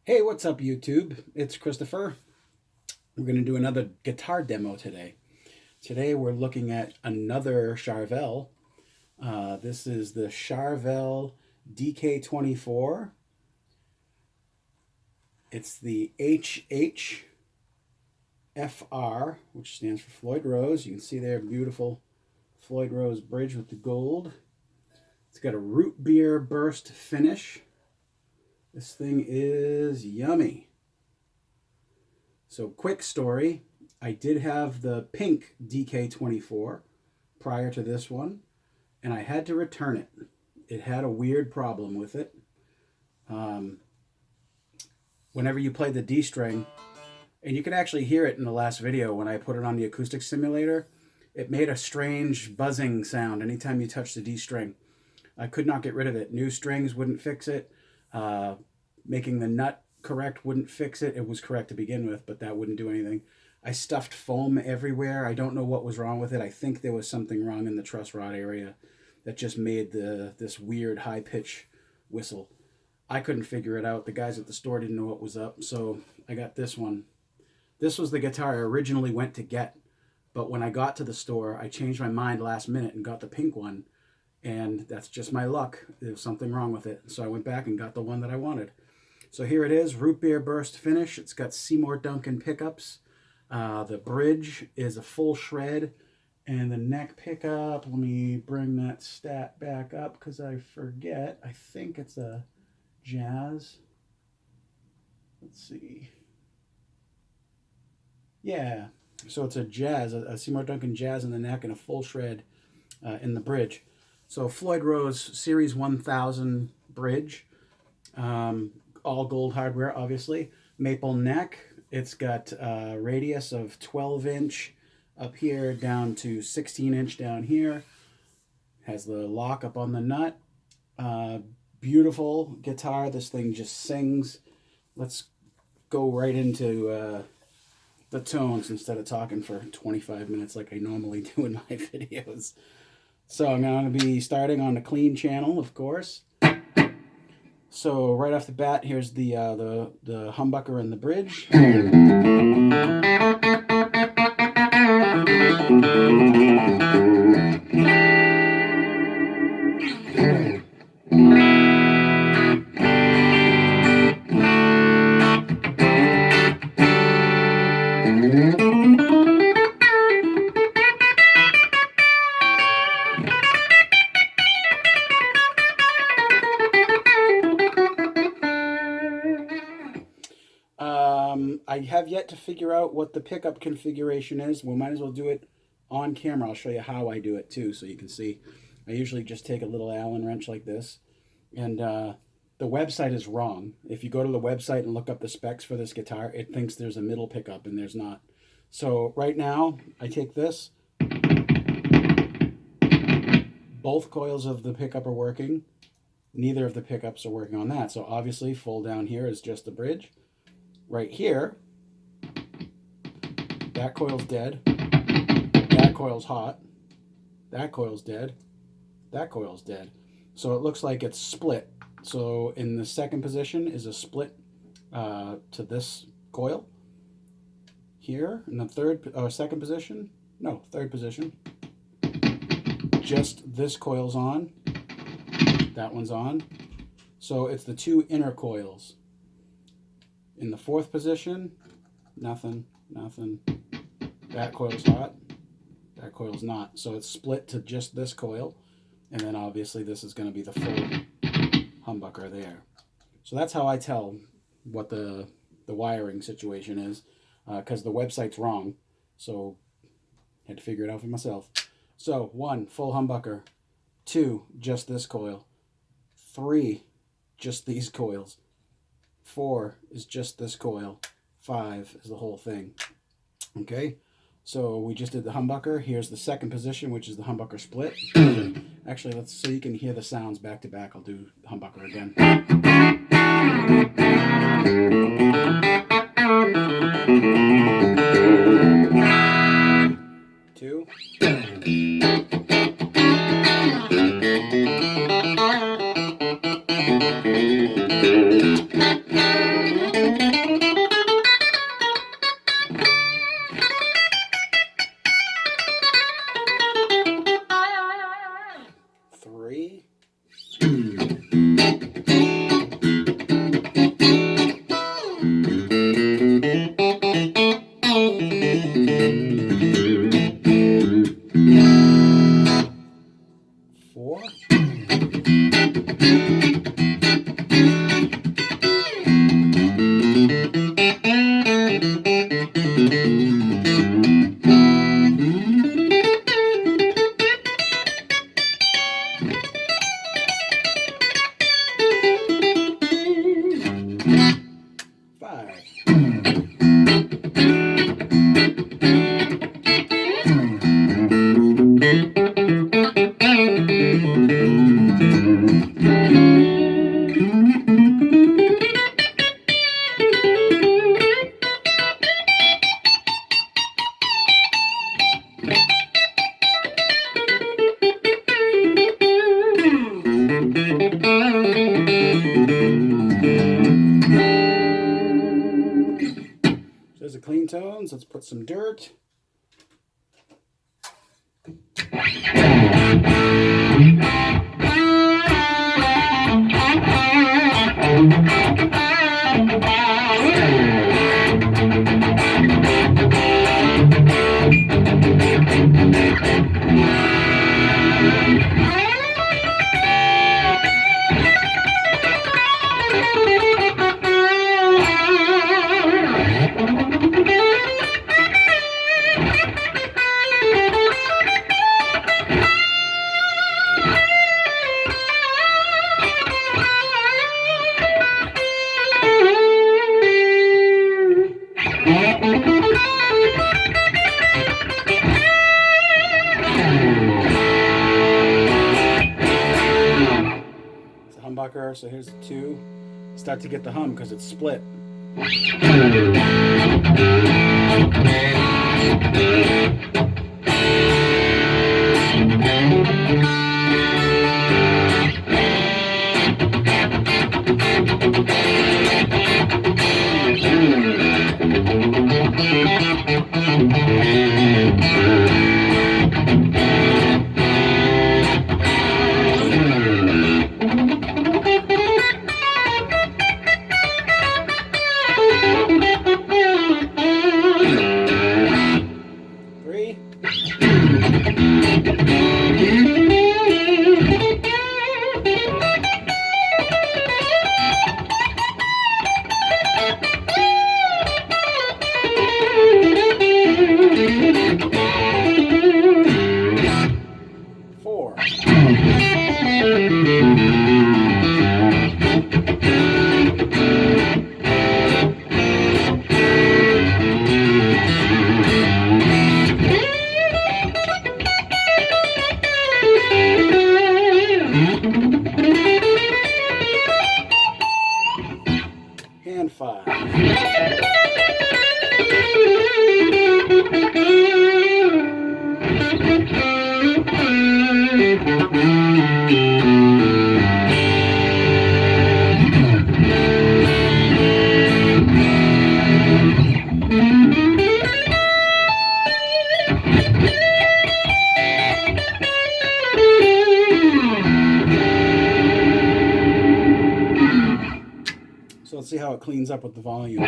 Hey, what's up, YouTube? It's Christopher. We're going to do another guitar demo today. Today we're looking at another Charvel. This is the Charvel DK24. It's the HH FR, which stands for Floyd Rose. You can see there, beautiful Floyd Rose bridge with the gold. It's got a root beer burst finish. This thing is yummy. So quick story, I did have the pink DK24 prior to this one, and I had to return it. It had a weird problem with it. Whenever you play the D string, and you can actually hear it in the last video when I put it on the acoustic simulator, it made a strange buzzing sound anytime you touch the D string. I could not get rid of it. New strings wouldn't fix it. Making the nut correct wouldn't fix it. It was correct to begin with, but that wouldn't do anything. I stuffed foam everywhere. I don't know what was wrong with it. I think there was something wrong in the truss rod area that just made this weird high pitch whistle. I couldn't figure it out. The guys at the store didn't know what was up, so I got this one. This was the guitar I originally went to get, but when I got to the store, I changed my mind last minute and got the pink one, and that's just my luck. There was something wrong with it, so I went back and got the one that I wanted. So here it is, root beer burst finish. It's got Seymour Duncan pickups. The bridge is a full shred, and the neck pickup, let me bring that stat back up because I forget. I think it's a Jazz. Let's see. Yeah, so it's a Jazz, a Seymour Duncan Jazz in the neck and a full shred in the bridge. So Floyd Rose Series 1000 bridge. All gold hardware, obviously. Maple neck. It's got a radius of 12-inch up here down to 16-inch down here. Has the lock up on the nut. Beautiful guitar. This thing just sings. Let's go right into the tones instead of talking for 25 minutes like I normally do in my videos. So I'm going to be starting on the clean channel, of course. So right off the bat, here's the humbucker and the bridge. I have yet to figure out what the pickup configuration is. We might as well do it on camera. I'll show you how I do it too, so you can see. I usually just take a little Allen wrench like this, and the website is wrong. If you go to the website and look up the specs for this guitar, it thinks there's a middle pickup, and there's not. So right now, I take this. Both coils of the pickup are working. Neither of the pickups are working on that. So obviously, full down here is just the bridge. Right here, that coil's dead, that coil's hot, that coil's dead, that coil's dead. So it looks like it's split. So in the second position is a split to this coil. Here in the third position, just this coil's on, that one's on. So it's the two inner coils. In the fourth position, nothing, nothing. That coil's hot, that coil's not. So it's split to just this coil, and then obviously this is going to be the full humbucker there. So that's how I tell what the wiring situation is, because the website's wrong, so I had to figure it out for myself. So 1, full humbucker. 2, just this coil. 3, just these coils. 4 is just this coil. 5 is the whole thing. Okay, so we just did the humbucker. Here's the second position, which is the humbucker split. Actually, so you can hear the sounds back to back, I'll do the humbucker again. Two. 5. There's the clean tones. Let's put some dirt. Humbucker, so here's the 2. Start to get the hum because it's split. And 5. So let's see how it cleans up with the volume.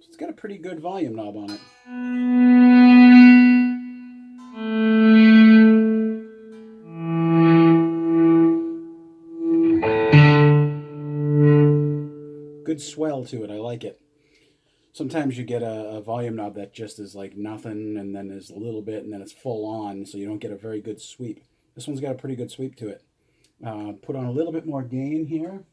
It's got a pretty good volume knob on it. Good swell to it. I like it. Sometimes you get a volume knob that just is like nothing, and then there's a little bit, and then it's full on, so you don't get a very good sweep. This one's got a pretty good sweep to it. Put on a little bit more gain here.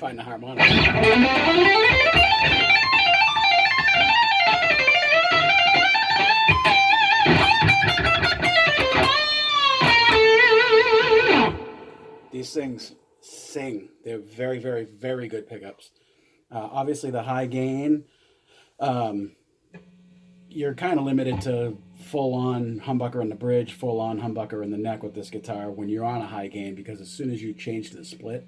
find the harmonic. These things sing. They're very, very, very good pickups. Obviously, the high gain, you're kind of limited to full-on humbucker in the bridge, full-on humbucker in the neck with this guitar when you're on a high gain, because as soon as you change to the split,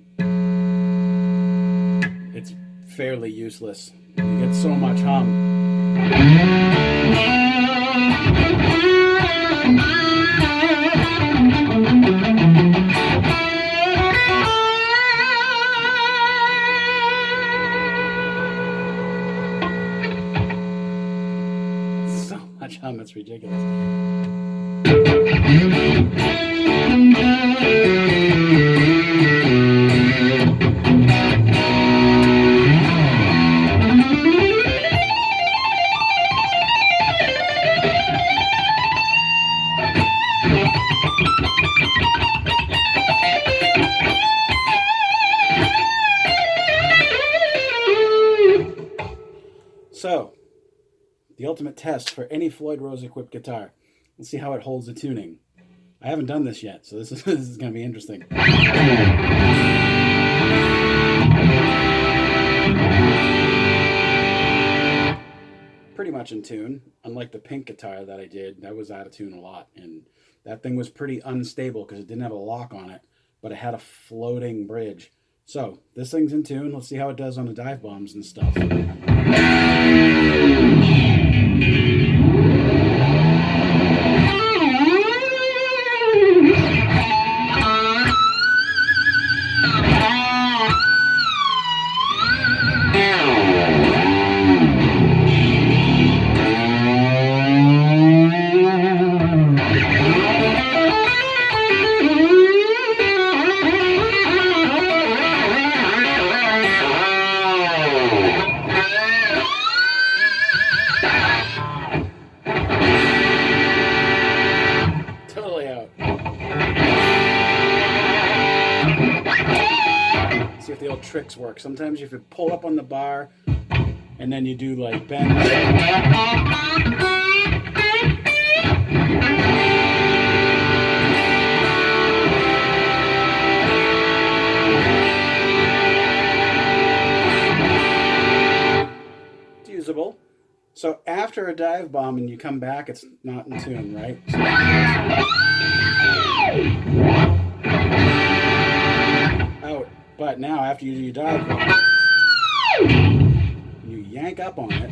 it's fairly useless. You get so much hum. So much hum, it's ridiculous. So, the ultimate test for any Floyd Rose equipped guitar. Let's see how it holds the tuning. I haven't done this yet, so this is going to be interesting. Pretty much in tune. Unlike the pink guitar that I did, that was out of tune a lot. And that thing was pretty unstable because it didn't have a lock on it, but it had a floating bridge. So, this thing's in tune. Let's see how it does on the dive bombs and stuff. See if the old tricks work. Sometimes if you pull up on the bar and then you do like bend. It's usable. So after a dive bomb and you come back, it's not in tune, right? Out. But now after you do your dive bomb, you yank up on it.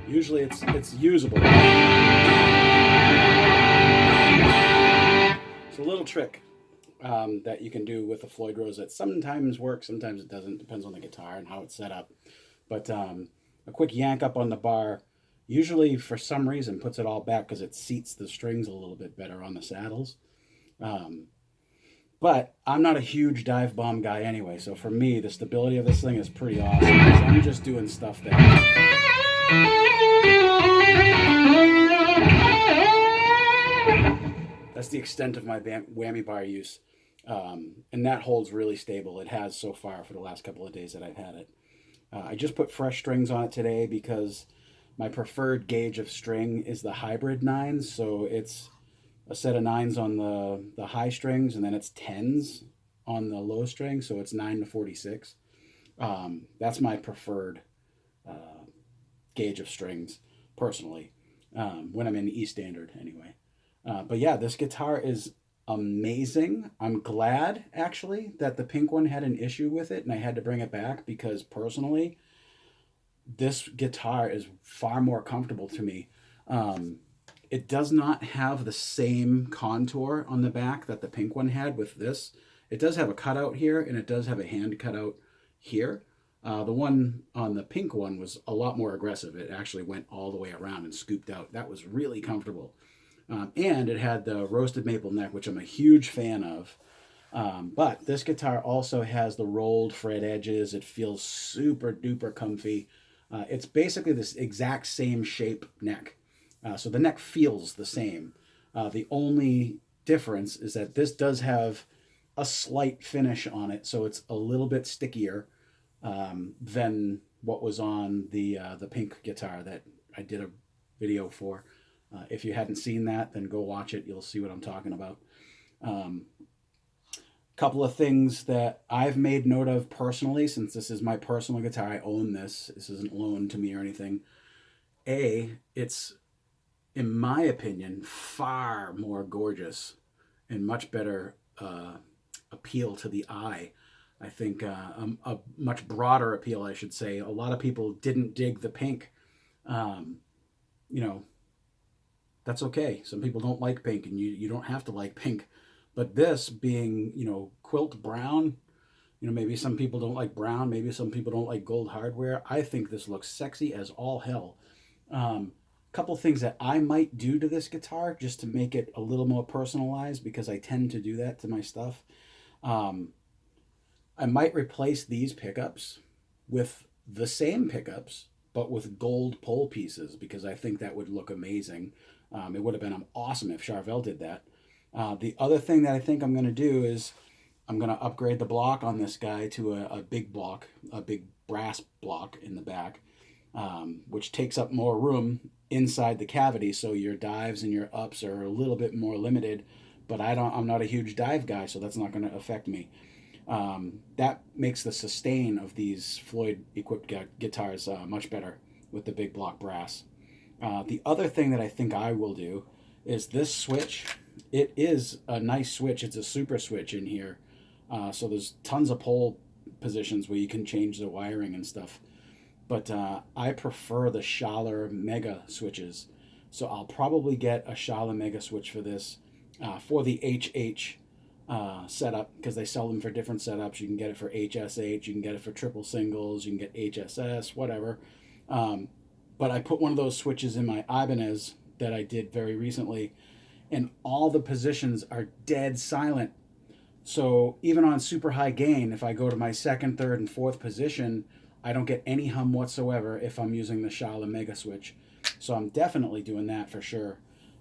Usually it's usable. It's a little trick that you can do with the Floyd Rose that sometimes works, sometimes it doesn't. Depends on the guitar and how it's set up. But a quick yank up on the bar usually for some reason puts it all back because it seats the strings a little bit better on the saddles. But I'm not a huge dive bomb guy anyway, so for me, the stability of this thing is pretty awesome. So I'm just doing stuff that... That's the extent of my whammy bar use. And that holds really stable. It has so far for the last couple of days that I've had it. I just put fresh strings on it today because my preferred gauge of string is the hybrid 9s, so it's a set of 9s on the high strings, and then it's 10s on the low string, so it's 9 to 46. That's my preferred gauge of strings, personally, when I'm in E standard, anyway. But yeah, this guitar is amazing. I'm glad, actually, that the pink one had an issue with it, and I had to bring it back, because, personally, this guitar is far more comfortable to me. It does not have the same contour on the back that the pink one had with this. It does have a cutout here, and it does have a hand cutout here. The one on the pink one was a lot more aggressive. It actually went all the way around and scooped out. That was really comfortable. And it had the roasted maple neck, which I'm a huge fan of. But this guitar also has the rolled fret edges. It feels super duper comfy. It's basically this exact same shape neck. So the neck feels the same. The only difference is that this does have a slight finish on it, so it's a little bit stickier than what was on the pink guitar that I did a video for. If you hadn't seen that, then go watch it. You'll see what I'm talking about. Couple of things that I've made note of personally, since this is my personal guitar. I own this. This isn't loaned to me or anything. It's, in my opinion, far more gorgeous and much better appeal to the eye. I think a much broader appeal, I should say. A lot of people didn't dig the pink. You know, that's okay. Some people don't like pink, and you don't have to like pink. But this being, you know, quilt brown, you know, maybe some people don't like brown, maybe some people don't like gold hardware. I think this looks sexy as all hell. Couple things that I might do to this guitar just to make it a little more personalized, because I tend to do that to my stuff. I might replace these pickups with the same pickups, but with gold pole pieces, because I think that would look amazing. It would have been awesome if Charvel did that. The other thing that I think I'm going to do is I'm going to upgrade the block on this guy to a big block, a big brass block in the back, which takes up more room inside the cavity, so your dives and your ups are a little bit more limited. But I'm not a huge dive guy, so that's not going to affect me. That makes the sustain of these Floyd equipped guitars much better with the big block brass. The other thing that I think I will do is this switch. It is a nice switch. It's a super switch in here. So there's tons of pole positions where you can change the wiring and stuff. But I prefer the Charvel Mega switches. So I'll probably get a Charvel Mega switch for this, for the HH setup, because they sell them for different setups. You can get it for HSH, you can get it for triple singles, you can get HSS, whatever. But I put one of those switches in my Ibanez that I did very recently, and all the positions are dead silent. So even on super high gain, if I go to my second, third, and fourth position, I don't get any hum whatsoever if I'm using the Charvel Mega switch. So I'm definitely doing that for sure.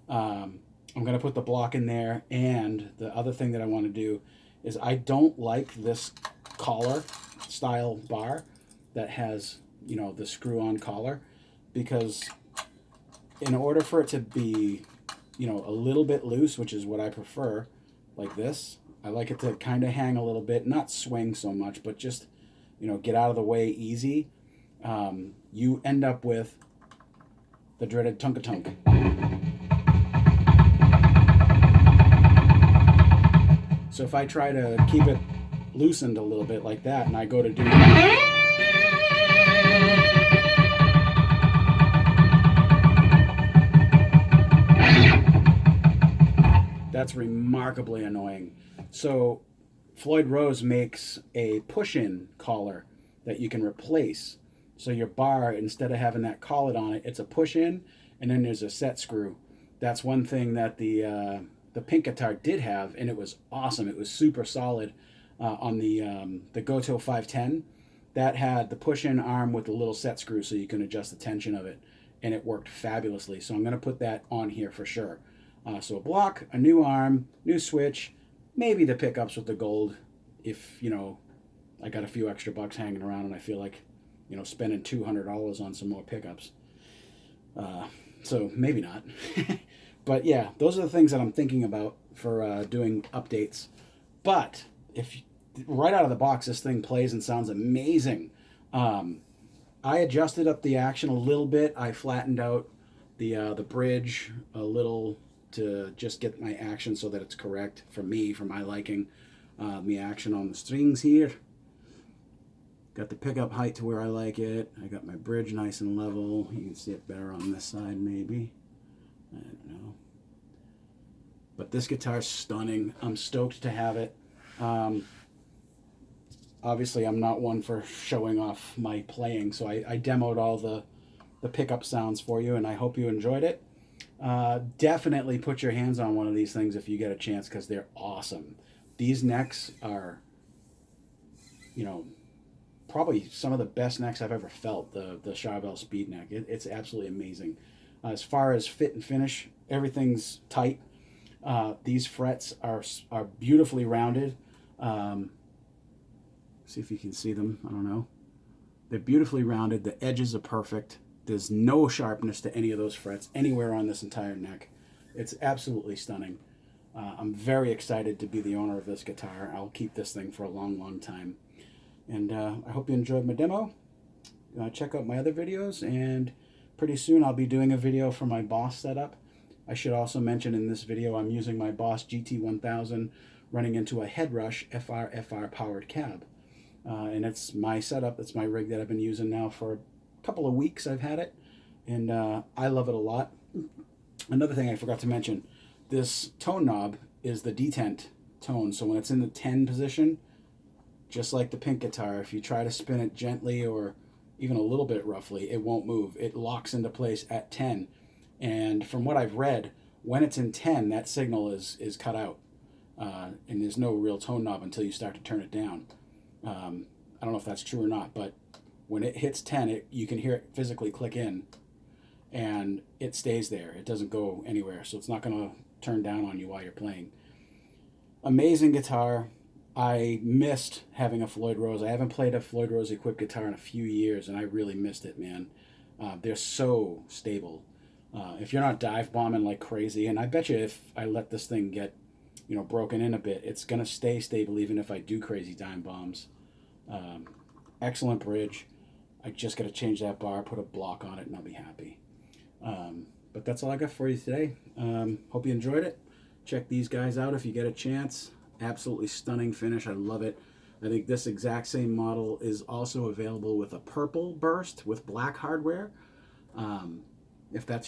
I'm going to put the block in there, and the other thing that I want to do is I don't like this collar style bar that has, you know, the screw-on collar, because in order for it to be, you know, a little bit loose, which is what I prefer, like this, I like it to kind of hang a little bit, not swing so much, but just, you know, get out of the way easy. You end up with the dreaded tunk-a-tunk. So if I try to keep it loosened a little bit like that, and I go to do that's remarkably annoying. So Floyd Rose makes a push-in collar that you can replace. So your bar, instead of having that collet on it, it's a push-in, and then there's a set screw. That's one thing that the pink guitar did have, and it was awesome. It was super solid. On the Goto 510, that had the push-in arm with the little set screw, so you can adjust the tension of it, and it worked fabulously. So I'm going to put that on here for sure. So a block, a new arm, new switch, maybe the pickups with the gold, if, you know, I got a few extra bucks hanging around and I feel like, you know, spending $200 on some more pickups. So maybe not. But yeah, those are the things that I'm thinking about for doing updates. But if right out of the box, this thing plays and sounds amazing. I adjusted up the action a little bit. I flattened out the bridge a little to just get my action so that it's correct for me, for my liking. The action on the strings here. Got the pickup height to where I like it. I got my bridge nice and level. You can see it better on this side maybe. I don't know. But this guitar's stunning. I'm stoked to have it. Obviously, I'm not one for showing off my playing, so I demoed all the pickup sounds for you, and I hope you enjoyed it. Definitely put your hands on one of these things if you get a chance, because they're awesome. These necks are, you know, probably some of the best necks I've ever felt, the Charvel Speed neck. It's absolutely amazing. As far as fit and finish, everything's tight. These frets are beautifully rounded. See if you can see them. I don't know. They're beautifully rounded. The edges are perfect. There's no sharpness to any of those frets anywhere on this entire neck. It's absolutely stunning. I'm very excited to be the owner of this guitar. I'll keep this thing for a long, long time. And I hope you enjoyed my demo. Check out my other videos, and pretty soon I'll be doing a video for my Boss setup. I should also mention in this video I'm using my Boss GT1000 running into a Headrush FR powered cab. And it's my setup, it's my rig that I've been using now for a couple of weeks. I've had it, and I love it a lot. Another thing I forgot to mention, this tone knob is the detent tone, so when it's in the 10 position, just like the pink guitar, if you try to spin it gently or even a little bit roughly, it won't move. It locks into place at 10. And from what I've read, when it's in 10, that signal is cut out. And there's no real tone knob until you start to turn it down. I don't know if that's true or not, but when it hits 10, you can hear it physically click in, and it stays there. It doesn't go anywhere, so it's not going to turn down on you while you're playing. Amazing guitar. I missed having a Floyd Rose. I haven't played a Floyd Rose equipped guitar in a few years, and I really missed it, man. They're so stable. If you're not dive bombing like crazy, and I bet you if I let this thing get, broken in a bit, it's going to stay stable even if I do crazy dive bombs. Excellent bridge. I just got to change that bar, put a block on it, and I'll be happy. But that's all I got for you today. Hope you enjoyed it. Check these guys out if you get a chance. Absolutely stunning finish. I love it. I think this exact same model is also available with a purple burst with black hardware. If that's your